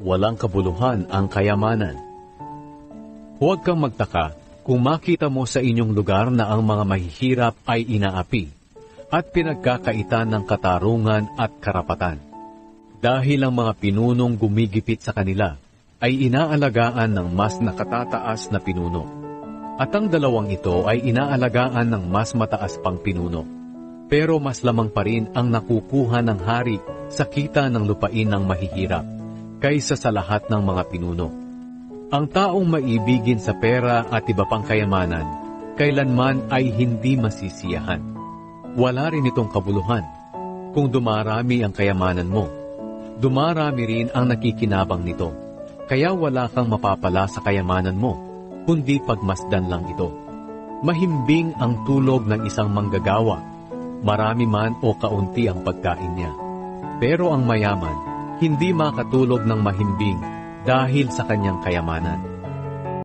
walang kabuluhan ang kayamanan. Huwag kang magtaka kung makita mo sa inyong lugar na ang mga mahihirap ay inaapi at pinagkakaitan ng katarungan at karapatan. Dahil ang mga pinunong gumigipit sa kanila ay inaalagaan ng mas nakatataas na pinuno. At ang dalawang ito ay inaalagaan ng mas mataas pang pinuno. Pero mas lamang pa rin ang nakukuha ng hari sa kita ng lupain ng mahihirap kaysa sa lahat ng mga pinuno. Ang taong maibigin sa pera at iba pang kayamanan, kailanman ay hindi masisiyahan. Wala rin itong kabuluhan. Kung dumarami ang kayamanan mo, dumarami rin ang nakikinabang nito. Kaya wala kang mapapala sa kayamanan mo, kundi pagmasdan lang ito. Mahimbing ang tulog ng isang manggagawa, marami man o kaunti ang pagkain niya. Pero ang mayaman, hindi makatulog ng mahimbing dahil sa kanyang kayamanan.